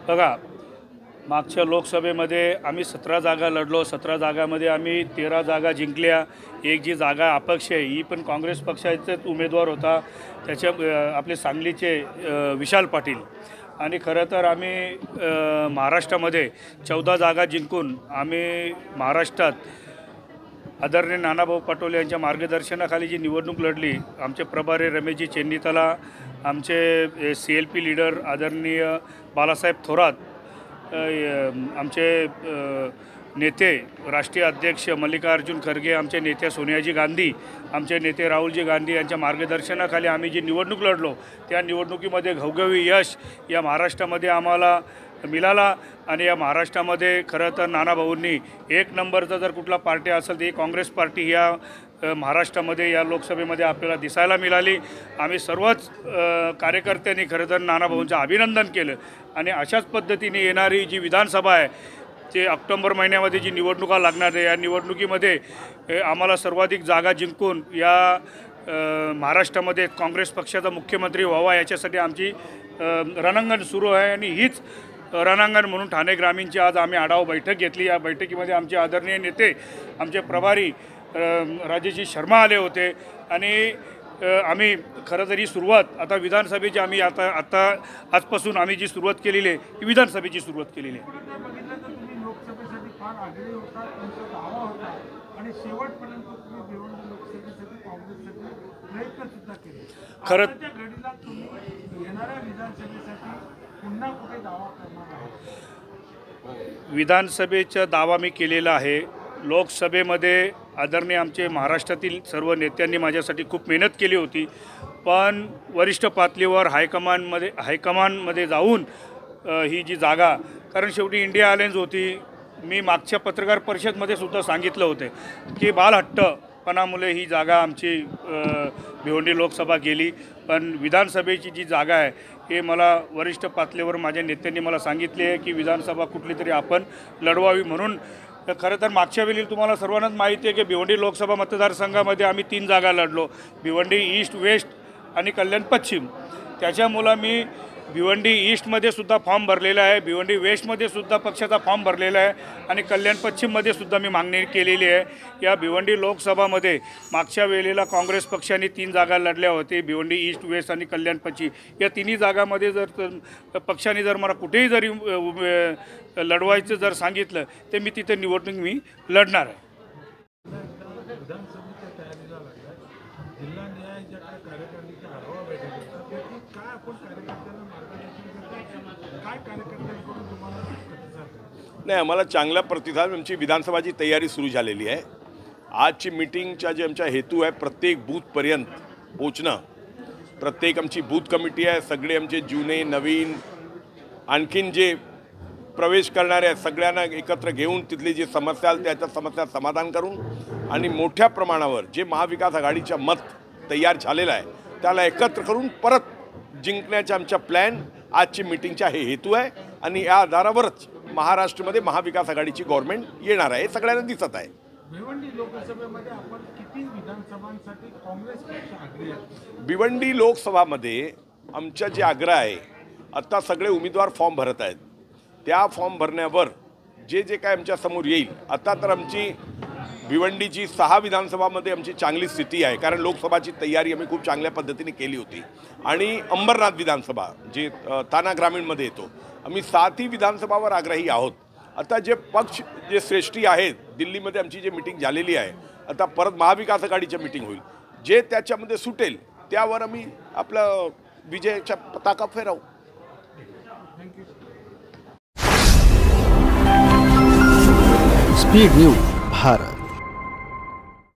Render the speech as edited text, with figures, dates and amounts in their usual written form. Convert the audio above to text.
बघा, मागच्या लोकसभेमध्ये आम्ही 17 जागा लढलो. 17 जागामध्ये आम्ही 13 जागा जिंकल्या. एक जी जागा अपक्ष आहे ही पण काँग्रेस पक्षाचाच उमेदवार होता, त्याच्या आपले सांगलीचे विशाल पाटील. आणि खरं तर आम्ही महाराष्ट्रामध्ये 14 जागा जिंकून आम्ही महाराष्ट्रात आदरणीय नानाभाऊ पटोले यांच्या मार्गदर्शनाखाली जी निवडणूक लढली, आमचे प्रभारी रमेशजी चेन्नीतला, आमचे CLP लीडर आदरणीय बाळासाहेब थोरात, आमचे नेते राष्ट्रीय अध्यक्ष मल्लिकार्जुन खरगे, आमचे नेत्या सोनियाजी गांधी, आमचे नेते राहुलजी गांधी यांच्या मार्गदर्शनाखाली आम्ही जी निवडणूक लढलो, त्या निवडणुकीमध्ये घवघवी यश या महाराष्ट्रामध्ये आम्हाला मिळाला. आणि या महाराष्ट्रामध्ये खरं तर नानाभाऊंनी एक नंबरचा जर कुठला पार्टी असेल तर ही काँग्रेस पार्टी या महाराष्ट्रामध्ये या लोकसभेमध्ये आपल्याला दिसायला मिळाली. आम्ही सर्वच कार्यकर्त्यांनी खरं तर नानाभाऊंचं अभिनंदन केलं. आणि अशाच पद्धतीने येणारी जी विधानसभा आहे ते ऑक्टोबर महिन्यामध्ये जी निवडणुका लागणार आहे, या निवडणुकीमध्ये आम्हाला सर्वाधिक जागा जिंकून या महाराष्ट्रामध्ये काँग्रेस पक्षाचा मुख्यमंत्री व्हावा याच्यासाठी आमची रणांगण सुरू आहे. आणि हीच रणांगण म्हणून ठाणे ग्रामीणची आज आम्ही आढावा बैठक घेतली. या बैठकीमध्ये आमचे आदरणीय नेते, आमचे प्रभारी राजेशजी शर्मा आले होते. आणि आम्ही खरं तर ही सुरुवात आता विधानसभेची आम्ही आता आजपासून आम्ही जी सुरुवात केलेली आहे ही विधानसभेची सुरुवात केलेली आहे. खरं विधानसभेचा दावा मी केलेला आहे. लोकसभेमध्ये आदरणीय आमचे महाराष्ट्रातील सर्व नेत्यांनी माझ्यासाठी खूप मेहनत केली होती, पण वरिष्ठ पातळीवर हायकमांडमध्ये जाऊन ही जी जागा, कारण शेवटी इंडिया अलायन्स होती. मी मागच्या पत्रकार परिषदेमध्ये सुद्धा सांगितलं होतं की बालहट्टपणामुळे ही जागा आमची भिवंडी लोकसभा गेली. पण विधानसभेची जी जागा आहे हे मला वरिष्ठ पातळीवर माझ्या नेत्यांनी मला सांगितले आहे की विधानसभा कुठली तरी आपण लढवावी म्हणून. खरं तर मागच्या वेळी तुम्हाला सर्वांनाच माहिती आहे की भिवंडी लोकसभा मतदारसंघामध्ये आम्ही 3 जागा लढलो, भिवंडी ईस्ट, वेस्ट आणि कल्याण पश्चिम. त्याच्यामुळं मी भिवंडी ईस्टमध्ये सुद्धा फॉर्म भरलेला आहे, भिवंडी वेस्टमध्ये सुद्धा पक्षाचा फॉर्म भरलेला आहे आणि कल्याण पश्चिममध्ये सुद्धा मी मागणी केलेली आहे. या भिवंडी लोकसभामध्ये मागच्या वेळेला काँग्रेस पक्षाने 3 जागा लढल्या होते, भिवंडी ईस्ट, वेस्ट आणि कल्याण पश्चिम. या तिन्ही जागामध्ये जर पक्षाने जर मला कुठेही जरी लढवायचं जर सांगितलं तर मी तिथे निवडणूक मी लढणार आहे. नाही, आम्हाला चांगला प्रतिसाद. आमची विधानसभाची तयारी सुरू झालेली आहे. आजची मीटिंगचा जे आमचा हेतू आहे प्रत्येक बूथपर्यंत पोचणं. प्रत्येक आमची बूथ कमिटी आहे, सगळे आमचे जुने नवीन आणखीन जे प्रवेश करणारे आहेत सगळ्यांना एकत्र घेऊन तिथली जी समस्या आली त्याच्या समस्या समाधान करून आणि मोठ्या प्रमाणावर जे महाविकास आघाडीचं मत तयार झालेलं आहे त्याला एकत्र करून परत जिंकण्याचा आमचा प्लॅन आजची मीटिंगचा हे हेतू आहे. आणि या आधारावरच महाराष्ट्रामध्ये महाविकास आघाडीची गव्हर्नमेंट येणार आहे हे सगळ्यांना दिसत आहे. भिवंडी लोकसभेमध्ये आपण किती विधानसभांसाठी काँग्रेस पक्ष आग्रही आहे? भिवंडी लोकसभामध्ये आमचा जे आग्रह आहे, आता सगळे उमेदवार फॉर्म भरत आहेत. त्या फॉर्म भरण्यावर जे जे काय आमच्या समोर येईल, आता तर आमची भिवंडीची 6 विधानसभामध्ये आमची चांगली स्थिती आहे कारण लोकसभाची तयारी आम्ही खूप चांगल्या पद्धतीने केली होती. आणि अंबरनाथ विधानसभा जे ताना ग्रामीणमध्ये येतो, आम्ही 7ही विधानसभावर आग्रही आहोत. आता जे पक्ष जे श्रेष्ठी आहेत दिल्लीमध्ये आमची जी मीटिंग झालेली आहे, आता परत महाविकास आघाडीची मीटिंग होईल, जे त्याच्यामध्ये सुटेल त्यावर आम्ही आपलं विजयाच्या पताका फेरवू. Speed news Bharat.